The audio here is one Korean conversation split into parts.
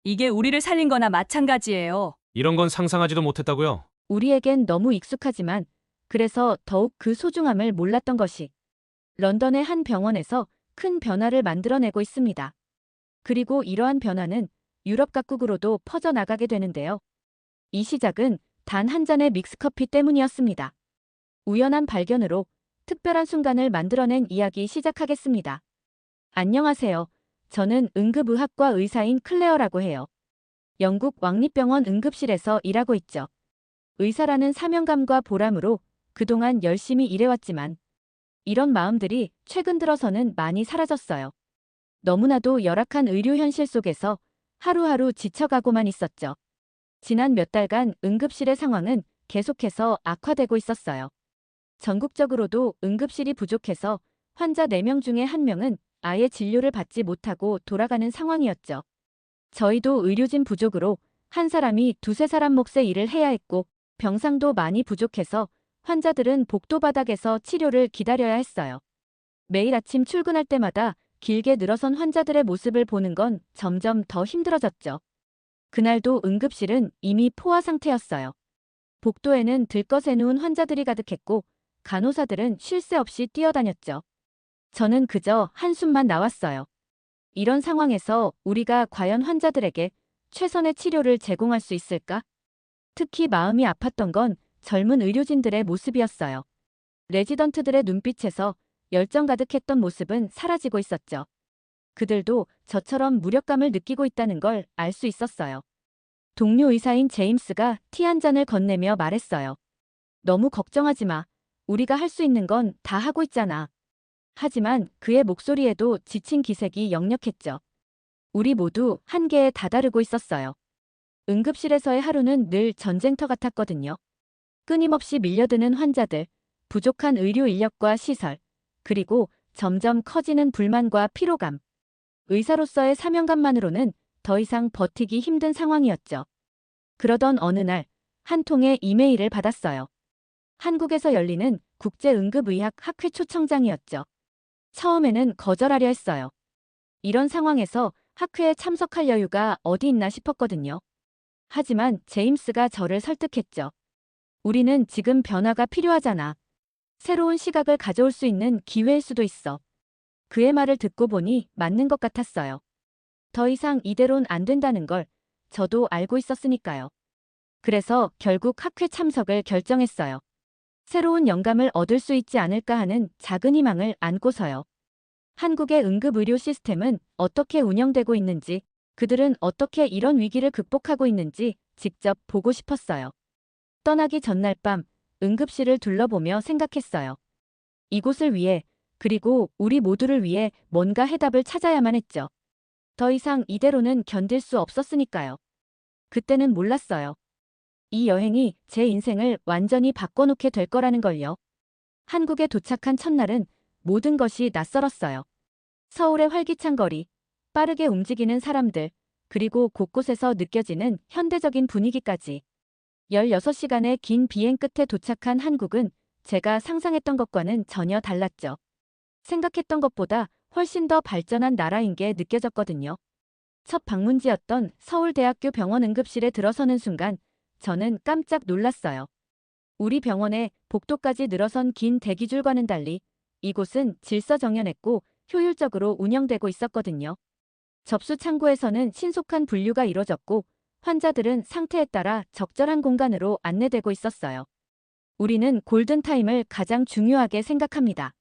이게 우리를 살린 거나 마찬가지예요. 이런 건 상상하지도 못했다고요? 우리에겐 너무 익숙하지만 그래서 더욱 그 소중함을 몰랐던 것이 런던의 한 병원에서 큰 변화를 만들어내고 있습니다. 그리고 이러한 변화는 유럽 각국으로도 퍼져나가게 되는데요. 이 시작은 단 한 잔의 믹스커피 때문이었습니다. 우연한 발견으로 특별한 순간을 만들어낸 이야기 시작하겠습니다. 안녕하세요. 저는 응급의학과 의사인 클레어라고 해요. 영국 왕립병원 응급실에서 일하고 있죠. 의사라는 사명감과 보람으로 그동안 열심히 일해왔지만 이런 마음들이 최근 들어서는 많이 사라졌어요. 너무나도 열악한 의료 현실 속에서 하루하루 지쳐가고만 있었죠. 지난 몇 달간 응급실의 상황은 계속해서 악화되고 있었어요. 전국적으로도 응급실이 부족해서 환자 4명 중에 1명은 아예 진료를 받지 못하고 돌아가는 상황이었죠. 저희도 의료진 부족으로 한 사람이 2~3사람 몫의 일을 해야 했고 병상도 많이 부족해서 환자들은 복도 바닥에서 치료를 기다려야 했어요. 매일 아침 출근할 때마다 길게 늘어선 환자들의 모습을 보는 건 점점 더 힘들어졌죠. 그날도 응급실은 이미 포화 상태였어요. 복도에는 들것에 누운 환자들이 가득했고 간호사들은 쉴 새 없이 뛰어다녔죠. 저는 그저 한숨만 나왔어요. 이런 상황에서 우리가 과연 환자들에게 최선의 치료를 제공할 수 있을까? 특히 마음이 아팠던 건 젊은 의료진들의 모습이었어요. 레지던트들의 눈빛에서 열정 가득했던 모습은 사라지고 있었죠. 그들도 저처럼 무력감을 느끼고 있다는 걸 알 수 있었어요. 동료 의사인 제임스가 티 한 잔을 건네며 말했어요. 너무 걱정하지 마. 우리가 할 수 있는 건 다 하고 있잖아. 하지만 그의 목소리에도 지친 기색이 역력했죠. 우리 모두 한계에 다다르고 있었어요. 응급실에서의 하루는 늘 전쟁터 같았거든요. 끊임없이 밀려드는 환자들, 부족한 의료 인력과 시설, 그리고 점점 커지는 불만과 피로감. 의사로서의 사명감만으로는 더 이상 버티기 힘든 상황이었죠. 그러던 어느 날, 한 통의 이메일을 받았어요. 한국에서 열리는 국제응급의학 학회 초청장이었죠. 처음에는 거절하려 했어요. 이런 상황에서 학회에 참석할 여유가 어디 있나 싶었거든요. 하지만 제임스가 저를 설득했죠. 우리는 지금 변화가 필요하잖아. 새로운 시각을 가져올 수 있는 기회일 수도 있어. 그의 말을 듣고 보니 맞는 것 같았어요. 더 이상 이대로는 안 된다는 걸 저도 알고 있었으니까요. 그래서 결국 학회 참석을 결정했어요. 새로운 영감을 얻을 수 있지 않을까 하는 작은 희망을 안고서요. 한국의 응급의료 시스템은 어떻게 운영되고 있는지, 그들은 어떻게 이런 위기를 극복하고 있는지 직접 보고 싶었어요. 떠나기 전날 밤 응급실을 둘러보며 생각했어요. 이곳을 위해, 그리고 우리 모두를 위해 뭔가 해답을 찾아야만 했죠. 더 이상 이대로는 견딜 수 없었으니까요. 그때는 몰랐어요. 이 여행이 제 인생을 완전히 바꿔놓게 될 거라는 걸요. 한국에 도착한 첫날은 모든 것이 낯설었어요. 서울의 활기찬 거리, 빠르게 움직이는 사람들, 그리고 곳곳에서 느껴지는 현대적인 분위기까지. 16시간의 긴 비행 끝에 도착한 한국은 제가 상상했던 것과는 전혀 달랐죠. 생각했던 것보다 훨씬 더 발전한 나라인 게 느껴졌거든요. 첫 방문지였던 서울대학교 병원 응급실에 들어서는 순간 저는 깜짝 놀랐어요. 우리 병원에 복도까지 늘어선 긴 대기줄과는 달리 이곳은 질서정연했고 효율적으로 운영되고 있었거든요. 접수 창구에서는 신속한 분류가 이뤄졌고 환자들은 상태에 따라 적절한 공간으로 안내되고 있었어요. 우리는 골든타임을 가장 중요하게 생각합니다.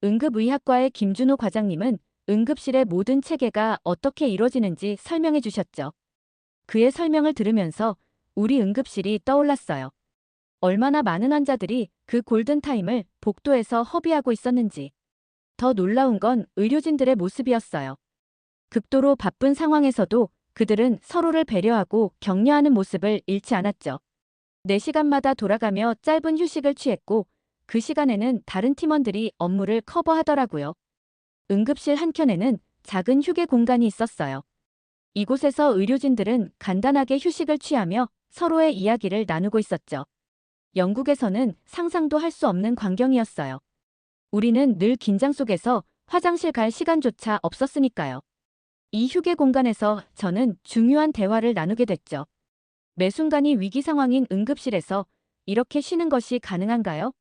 응급의학과의 김준호 과장님은 응급실의 모든 체계가 어떻게 이루어지는지 설명해 주셨죠. 그의 설명을 들으면서 우리 응급실이 떠올랐어요. 얼마나 많은 환자들이 그 골든타임을 복도에서 허비하고 있었는지. 더 놀라운 건 의료진들의 모습이었어요. 극도로 바쁜 상황에서도 그들은 서로를 배려하고 격려하는 모습을 잃지 않았죠. 4시간마다 돌아가며 짧은 휴식을 취했고 그 시간에는 다른 팀원들이 업무를 커버하더라고요. 응급실 한켠에는 작은 휴게 공간이 있었어요. 이곳에서 의료진들은 간단하게 휴식을 취하며 서로의 이야기를 나누고 있었죠. 영국에서는 상상도 할 수 없는 광경이었어요. 우리는 늘 긴장 속에서 화장실 갈 시간조차 없었으니까요. 이 휴게 공간에서 저는 중요한 대화를 나누게 됐죠. 매 순간이 위기 상황인 응급실에서 이렇게 쉬는 것이 가능한가요?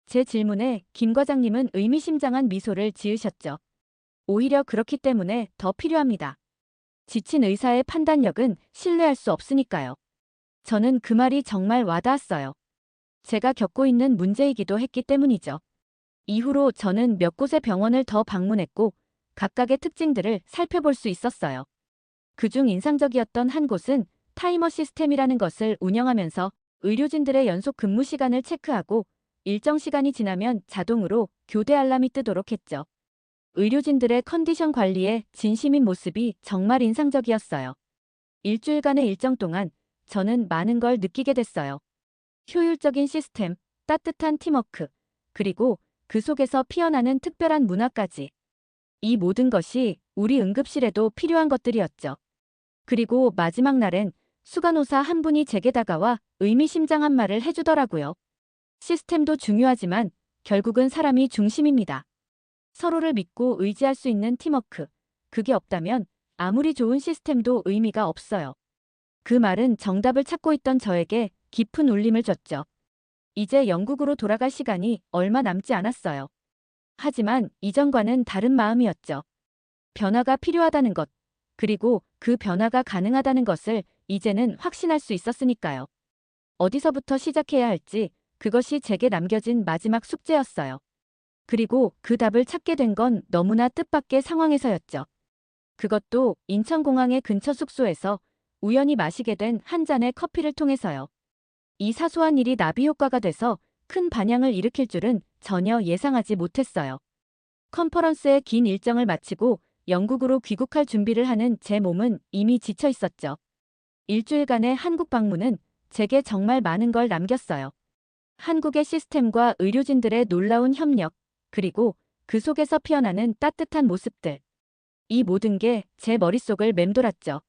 제 질문에 김 과장님은 의미심장한 미소를 지으셨죠. 오히려 그렇기 때문에 더 필요합니다. 지친 의사의 판단력은 신뢰할 수 없으니까요. 저는 그 말이 정말 와닿았어요. 제가 겪고 있는 문제이기도 했기 때문이죠. 이후로 저는 몇 곳의 병원을 더 방문했고 각각의 특징들을 살펴볼 수 있었어요. 그중 인상적이었던 한 곳은 타이머 시스템이라는 것을 운영하면서 의료진들의 연속 근무 시간을 체크하고 일정 시간이 지나면 자동으로 교대 알람이 뜨도록 했죠. 의료진들의 컨디션 관리에 진심인 모습이 정말 인상적이었어요. 일주일간의 일정 동안 저는 많은 걸 느끼게 됐어요. 효율적인 시스템, 따뜻한 팀워크, 그리고 그 속에서 피어나는 특별한 문화까지. 이 모든 것이 우리 응급실에도 필요한 것들이었죠. 그리고 마지막 날엔 수간호사 한 분이 제게 다가와 의미심장한 말을 해주더라고요. 시스템도 중요하지만 결국은 사람이 중심입니다. 서로를 믿고 의지할 수 있는 팀워크. 그게 없다면 아무리 좋은 시스템도 의미가 없어요. 그 말은 정답을 찾고 있던 저에게 깊은 울림을 줬죠. 이제 영국으로 돌아갈 시간이 얼마 남지 않았어요. 하지만 이전과는 다른 마음이었죠. 변화가 필요하다는 것, 그리고 그 변화가 가능하다는 것을 이제는 확신할 수 있었으니까요. 어디서부터 시작해야 할지 그것이 제게 남겨진 마지막 숙제였어요. 그리고 그 답을 찾게 된 건 너무나 뜻밖의 상황에서였죠. 그것도 인천공항의 근처 숙소에서 우연히 마시게 된 한 잔의 커피를 통해서요. 이 사소한 일이 나비 효과가 돼서 큰 반향을 일으킬 줄은 전혀 예상하지 못했어요. 컨퍼런스의 긴 일정을 마치고 영국으로 귀국할 준비를 하는 제 몸은 이미 지쳐 있었죠. 일주일간의 한국 방문은 제게 정말 많은 걸 남겼어요. 한국의 시스템과 의료진들의 놀라운 협력, 그리고 그 속에서 피어나는 따뜻한 모습들. 이 모든 게 제 머릿속을 맴돌았죠.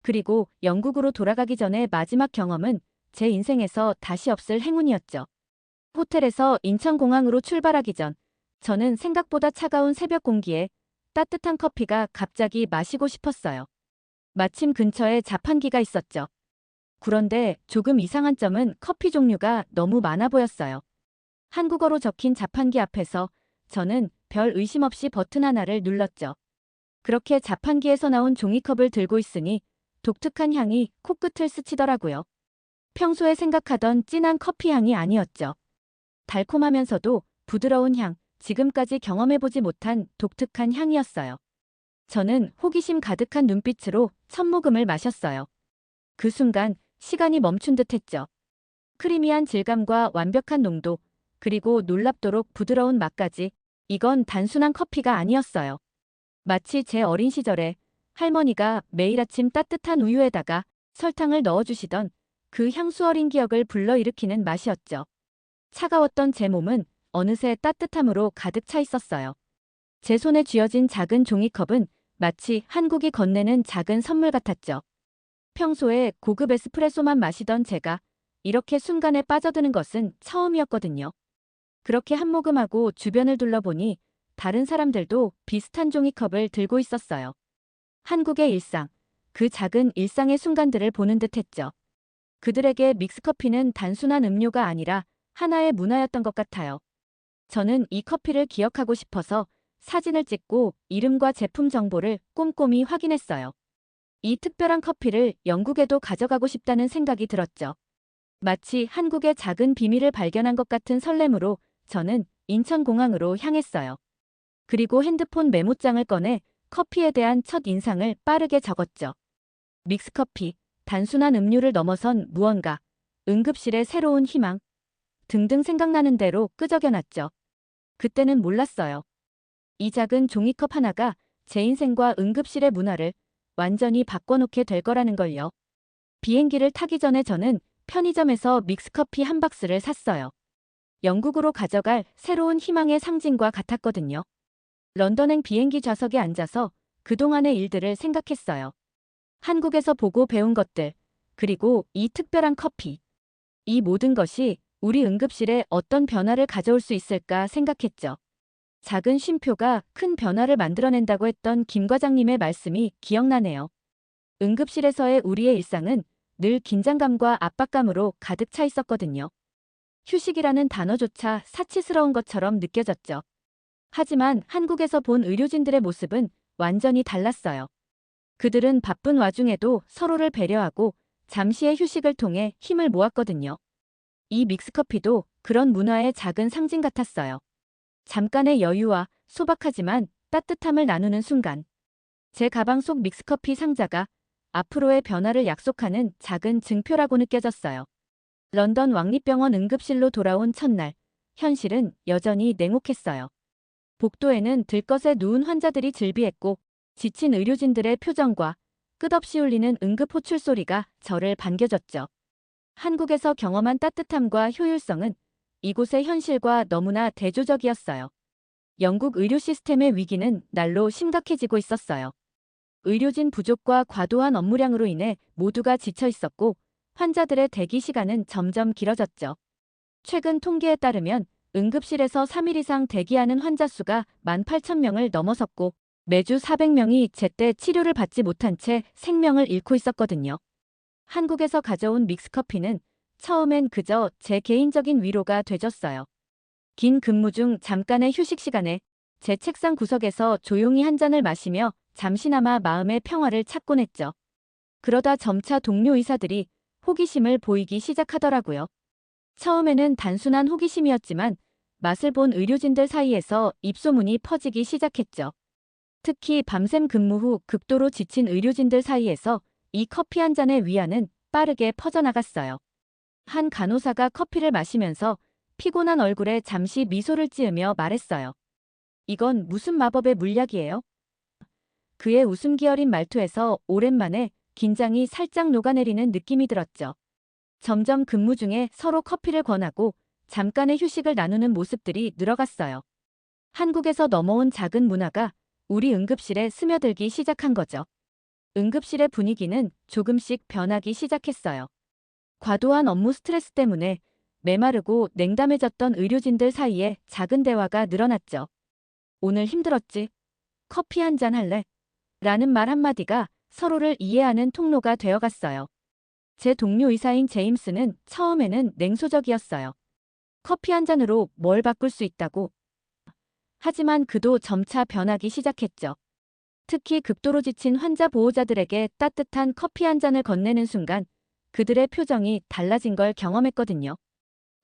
그리고 영국으로 돌아가기 전에 마지막 경험은 제 인생에서 다시 없을 행운이었죠. 호텔에서 인천공항으로 출발하기 전, 저는 생각보다 차가운 새벽 공기에 따뜻한 커피가 갑자기 마시고 싶었어요. 마침 근처에 자판기가 있었죠. 그런데 조금 이상한 점은 커피 종류가 너무 많아 보였어요. 한국어로 적힌 자판기 앞에서 저는 별 의심 없이 버튼 하나를 눌렀죠. 그렇게 자판기에서 나온 종이컵을 들고 있으니 독특한 향이 코끝을 스치더라고요. 평소에 생각하던 진한 커피 향이 아니었죠. 달콤하면서도 부드러운 향, 지금까지 경험해보지 못한 독특한 향이었어요. 저는 호기심 가득한 눈빛으로 첫 모금을 마셨어요. 그 순간 시간이 멈춘 듯 했죠. 크리미한 질감과 완벽한 농도, 그리고 놀랍도록 부드러운 맛까지. 이건 단순한 커피가 아니었어요. 마치 제 어린 시절에 할머니가 매일 아침 따뜻한 우유에다가 설탕을 넣어주시던 그 향수 어린 기억을 불러일으키는 맛이었죠. 차가웠던 제 몸은 어느새 따뜻함으로 가득 차 있었어요. 제 손에 쥐어진 작은 종이컵은 마치 한국이 건네는 작은 선물 같았죠. 평소에 고급 에스프레소만 마시던 제가 이렇게 순간에 빠져드는 것은 처음이었거든요. 그렇게 한 모금하고 주변을 둘러보니 다른 사람들도 비슷한 종이컵을 들고 있었어요. 한국의 일상, 그 작은 일상의 순간들을 보는 듯했죠. 그들에게 믹스커피는 단순한 음료가 아니라 하나의 문화였던 것 같아요. 저는 이 커피를 기억하고 싶어서 사진을 찍고 이름과 제품 정보를 꼼꼼히 확인했어요. 이 특별한 커피를 영국에도 가져가고 싶다는 생각이 들었죠. 마치 한국의 작은 비밀을 발견한 것 같은 설렘으로 저는 인천공항으로 향했어요. 그리고 핸드폰 메모장을 꺼내 커피에 대한 첫 인상을 빠르게 적었죠. 믹스커피, 단순한 음료를 넘어선 무언가, 응급실의 새로운 희망 등등 생각나는 대로 끄적여놨죠. 그때는 몰랐어요. 이 작은 종이컵 하나가 제 인생과 응급실의 문화를 완전히 바꿔놓게 될 거라는 걸요. 비행기를 타기 전에 저는 편의점에서 믹스커피 한 박스를 샀어요. 영국으로 가져갈 새로운 희망의 상징과 같았거든요. 런던행 비행기 좌석에 앉아서 그동안의 일들을 생각했어요. 한국에서 보고 배운 것들, 그리고 이 특별한 커피. 이 모든 것이 우리 응급실에 어떤 변화를 가져올 수 있을까 생각했죠. 작은 쉼표가 큰 변화를 만들어낸다고 했던 김 과장님의 말씀이 기억나네요. 응급실에서의 우리의 일상은 늘 긴장감과 압박감으로 가득 차 있었거든요. 휴식이라는 단어조차 사치스러운 것처럼 느껴졌죠. 하지만 한국에서 본 의료진들의 모습은 완전히 달랐어요. 그들은 바쁜 와중에도 서로를 배려하고 잠시의 휴식을 통해 힘을 모았거든요. 이 믹스커피도 그런 문화의 작은 상징 같았어요. 잠깐의 여유와 소박하지만 따뜻함을 나누는 순간. 제 가방 속 믹스커피 상자가 앞으로의 변화를 약속하는 작은 증표라고 느껴졌어요. 런던 왕립병원 응급실로 돌아온 첫날, 현실은 여전히 냉혹했어요. 복도에는 들것에 누운 환자들이 즐비했고 지친 의료진들의 표정과 끝없이 울리는 응급 호출 소리가 저를 반겨줬죠. 한국에서 경험한 따뜻함과 효율성은 이곳의 현실과 너무나 대조적이었어요. 영국 의료 시스템의 위기는 날로 심각해지고 있었어요. 의료진 부족과 과도한 업무량으로 인해 모두가 지쳐 있었고 환자들의 대기 시간은 점점 길어졌죠. 최근 통계에 따르면 응급실에서 3일 이상 대기하는 환자 수가 18,000명을 넘어섰고 매주 400명이 제때 치료를 받지 못한 채 생명을 잃고 있었거든요. 한국에서 가져온 믹스커피는 처음엔 그저 제 개인적인 위로가 되졌어요. 긴 근무 중 잠깐의 휴식 시간에 제 책상 구석에서 조용히 한 잔을 마시며 잠시나마 마음의 평화를 찾곤 했죠. 그러다 점차 동료 의사들이 호기심을 보이기 시작하더라고요. 처음에는 단순한 호기심이었지만 맛을 본 의료진들 사이에서 입소문이 퍼지기 시작했죠. 특히 밤샘 근무 후 극도로 지친 의료진들 사이에서 이 커피 한 잔의 위안은 빠르게 퍼져나갔어요. 한 간호사가 커피를 마시면서 피곤한 얼굴에 잠시 미소를 찌으며 말했어요. 이건 무슨 마법의 물약이에요? 그의 웃음기 어린 말투에서 오랜만에 긴장이 살짝 녹아내리는 느낌이 들었죠. 점점 근무 중에 서로 커피를 권하고 잠깐의 휴식을 나누는 모습들이 늘어갔어요. 한국에서 넘어온 작은 문화가 우리 응급실에 스며들기 시작한 거죠. 응급실의 분위기는 조금씩 변하기 시작했어요. 과도한 업무 스트레스 때문에 메마르고 냉담해졌던 의료진들 사이에 작은 대화가 늘어났죠. 오늘 힘들었지? 커피 한 잔 할래? 라는 말 한마디가 서로를 이해하는 통로가 되어갔어요. 제 동료 의사인 제임스는 처음에는 냉소적이었어요. 커피 한 잔으로 뭘 바꿀 수 있다고? 하지만 그도 점차 변하기 시작했죠. 특히 극도로 지친 환자 보호자들에게 따뜻한 커피 한 잔을 건네는 순간 그들의 표정이 달라진 걸 경험했거든요.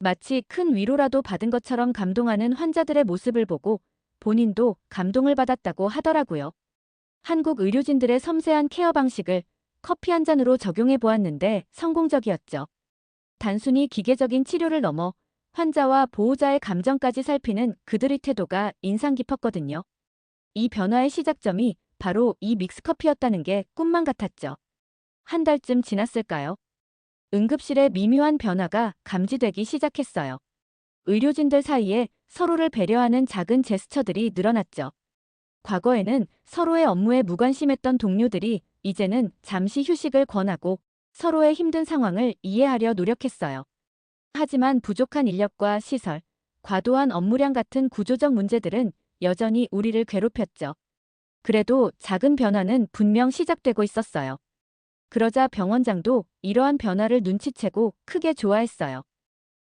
마치 큰 위로라도 받은 것처럼 감동하는 환자들의 모습을 보고 본인도 감동을 받았다고 하더라고요. 한국 의료진들의 섬세한 케어 방식을 커피 한 잔으로 적용해 보았는데 성공적이었죠. 단순히 기계적인 치료를 넘어 환자와 보호자의 감정까지 살피는 그들의 태도가 인상 깊었거든요. 이 변화의 시작점이 바로 이 믹스커피였다는 게 꿈만 같았죠. 한 달쯤 지났을까요? 응급실의 미묘한 변화가 감지되기 시작했어요. 의료진들 사이에 서로를 배려하는 작은 제스처들이 늘어났죠. 과거에는 서로의 업무에 무관심했던 동료들이 이제는 잠시 휴식을 권하고 서로의 힘든 상황을 이해하려 노력했어요. 하지만 부족한 인력과 시설, 과도한 업무량 같은 구조적 문제들은 여전히 우리를 괴롭혔죠. 그래도 작은 변화는 분명 시작되고 있었어요. 그러자 병원장도 이러한 변화를 눈치채고 크게 좋아했어요.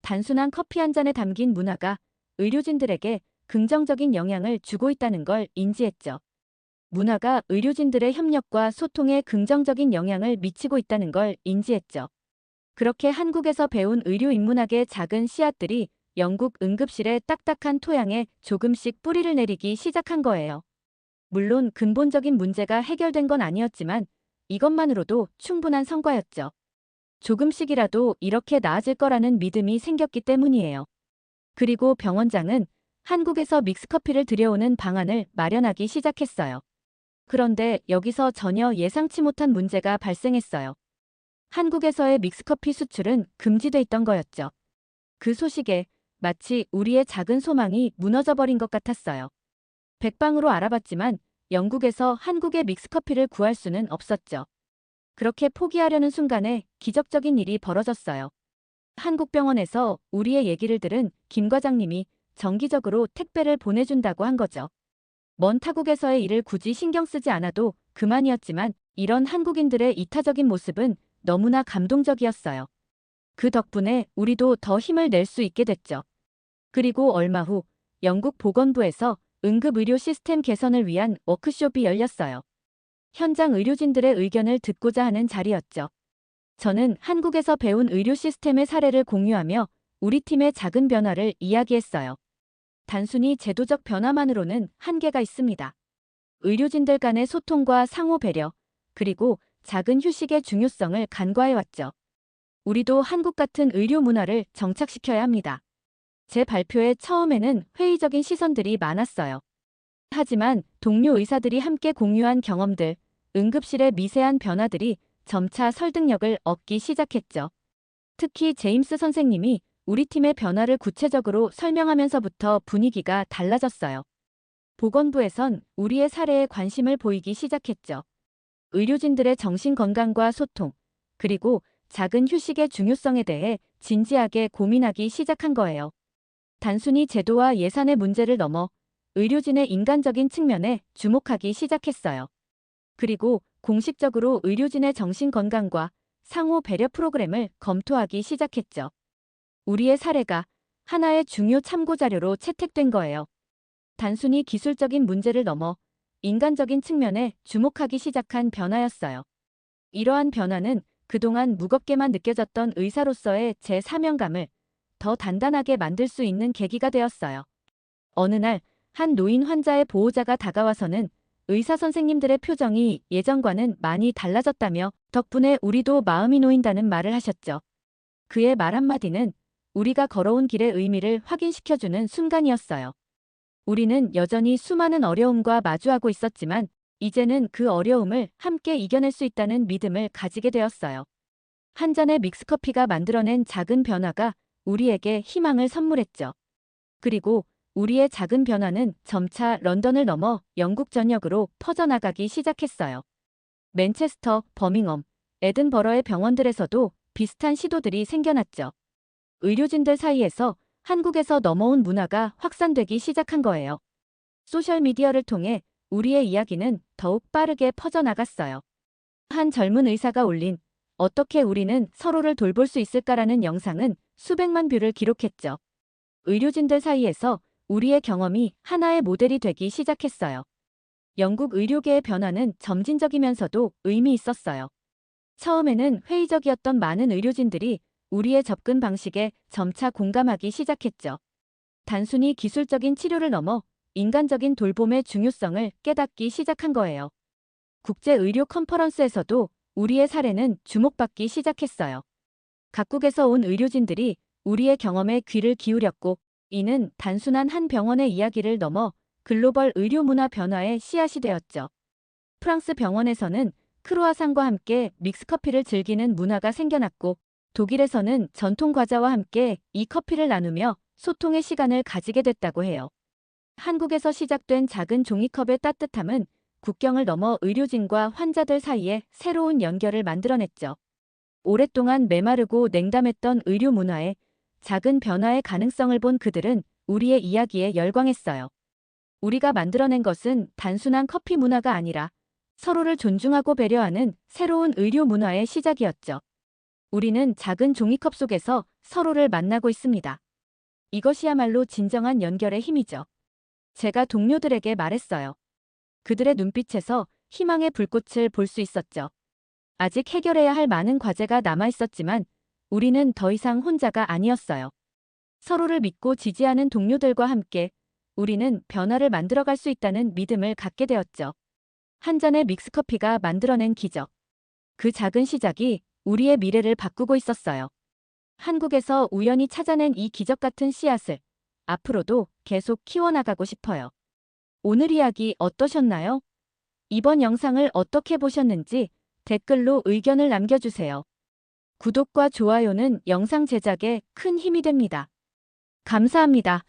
단순한 커피 한 잔에 담긴 문화가 의료진들에게 긍정적인 영향을 주고 있다는 걸 인지했죠. 문화가 의료진들의 협력과 소통에 긍정적인 영향을 미치고 있다는 걸 인지했죠. 그렇게 한국에서 배운 의료 인문학의 작은 씨앗들이 영국 응급실의 딱딱한 토양에 조금씩 뿌리를 내리기 시작한 거예요. 물론 근본적인 문제가 해결된 건 아니었지만 이것만으로도 충분한 성과였죠. 조금씩이라도 이렇게 나아질 거라는 믿음이 생겼기 때문이에요. 그리고 병원장은 한국에서 믹스커피를 들여오는 방안을 마련하기 시작했어요. 그런데 여기서 전혀 예상치 못한 문제가 발생했어요. 한국에서의 믹스커피 수출은 금지돼 있던 거였죠. 그 소식에 마치 우리의 작은 소망이 무너져버린 것 같았어요. 백방으로 알아봤지만 영국에서 한국의 믹스커피를 구할 수는 없었죠. 그렇게 포기하려는 순간에 기적적인 일이 벌어졌어요. 한국 병원에서 우리의 얘기를 들은 김 과장님이 정기적으로 택배를 보내준다고 한 거죠. 먼 타국에서의 일을 굳이 신경 쓰지 않아도 그만이었지만 이런 한국인들의 이타적인 모습은 너무나 감동적이었어요. 그 덕분에 우리도 더 힘을 낼 수 있게 됐죠. 그리고 얼마 후 영국 보건부에서 응급의료 시스템 개선을 위한 워크숍이 열렸어요. 현장 의료진들의 의견을 듣고자 하는 자리였죠. 저는 한국에서 배운 의료 시스템의 사례를 공유하며 우리 팀의 작은 변화를 이야기했어요. 단순히 제도적 변화만으로는 한계가 있습니다. 의료진들 간의 소통과 상호 배려, 그리고 작은 휴식의 중요성을 간과해왔죠. 우리도 한국 같은 의료 문화를 정착시켜야 합니다. 제 발표의 처음에는 회의적인 시선들이 많았어요. 하지만 동료 의사들이 함께 공유한 경험들, 응급실의 미세한 변화들이 점차 설득력을 얻기 시작했죠. 특히 제임스 선생님이 우리 팀의 변화를 구체적으로 설명하면서부터 분위기가 달라졌어요. 보건부에선 우리의 사례에 관심을 보이기 시작했죠. 의료진들의 정신건강과 소통, 그리고 작은 휴식의 중요성에 대해 진지하게 고민하기 시작한 거예요. 단순히 제도와 예산의 문제를 넘어 의료진의 인간적인 측면에 주목하기 시작했어요. 그리고 공식적으로 의료진의 정신건강과 상호 배려 프로그램을 검토하기 시작했죠. 우리의 사례가 하나의 중요 참고자료로 채택된 거예요. 단순히 기술적인 문제를 넘어 인간적인 측면에 주목하기 시작한 변화였어요. 이러한 변화는 그동안 무겁게만 느껴졌던 의사로서의 제 사명감을 더 단단하게 만들 수 있는 계기가 되었어요. 어느 날 한 노인 환자의 보호자가 다가와서는 의사 선생님들의 표정이 예전과는 많이 달라졌다며 덕분에 우리도 마음이 놓인다는 말을 하셨죠. 그의 말 한마디는 우리가 걸어온 길의 의미를 확인시켜주는 순간이었어요. 우리는 여전히 수많은 어려움과 마주하고 있었지만 이제는 그 어려움을 함께 이겨낼 수 있다는 믿음을 가지게 되었어요. 한 잔의 믹스커피가 만들어낸 작은 변화가 우리에게 희망을 선물했죠. 그리고 우리의 작은 변화는 점차 런던을 넘어 영국 전역으로 퍼져나가기 시작했어요. 맨체스터, 버밍엄, 에든버러의 병원들에서도 비슷한 시도들이 생겨났죠. 의료진들 사이에서 한국에서 넘어온 문화가 확산되기 시작한 거예요. 소셜미디어를 통해 우리의 이야기는 더욱 빠르게 퍼져나갔어요. 한 젊은 의사가 올린 어떻게 우리는 서로를 돌볼 수 있을까라는 영상은 수백만 뷰를 기록했죠. 의료진들 사이에서 우리의 경험이 하나의 모델이 되기 시작했어요. 영국 의료계의 변화는 점진적이면서도 의미 있었어요. 처음에는 회의적이었던 많은 의료진들이 우리의 접근 방식에 점차 공감하기 시작했죠. 단순히 기술적인 치료를 넘어 인간적인 돌봄의 중요성을 깨닫기 시작한 거예요. 국제의료 컨퍼런스에서도 우리의 사례는 주목받기 시작했어요. 각국에서 온 의료진들이 우리의 경험에 귀를 기울였고, 이는 단순한 한 병원의 이야기를 넘어 글로벌 의료 문화 변화의 씨앗이 되었죠. 프랑스 병원에서는 크루아상과 함께 믹스커피를 즐기는 문화가 생겨났고, 독일에서는 전통 과자와 함께 이 커피를 나누며 소통의 시간을 가지게 됐다고 해요. 한국에서 시작된 작은 종이컵의 따뜻함은 국경을 넘어 의료진과 환자들 사이에 새로운 연결을 만들어냈죠. 오랫동안 메마르고 냉담했던 의료 문화에 작은 변화의 가능성을 본 그들은 우리의 이야기에 열광했어요. 우리가 만들어낸 것은 단순한 커피 문화가 아니라 서로를 존중하고 배려하는 새로운 의료 문화의 시작이었죠. 우리는 작은 종이컵 속에서 서로를 만나고 있습니다. 이것이야말로 진정한 연결의 힘이죠. 제가 동료들에게 말했어요. 그들의 눈빛에서 희망의 불꽃을 볼 수 있었죠. 아직 해결해야 할 많은 과제가 남아 있었지만 우리는 더 이상 혼자가 아니었어요. 서로를 믿고 지지하는 동료들과 함께 우리는 변화를 만들어갈 수 있다는 믿음을 갖게 되었죠. 한 잔의 믹스커피가 만들어낸 기적. 그 작은 시작이 우리의 미래를 바꾸고 있었어요. 한국에서 우연히 찾아낸 이 기적 같은 씨앗을 앞으로도 계속 키워나가고 싶어요. 오늘 이야기 어떠셨나요? 이번 영상을 어떻게 보셨는지 댓글로 의견을 남겨주세요. 구독과 좋아요는 영상 제작에 큰 힘이 됩니다. 감사합니다.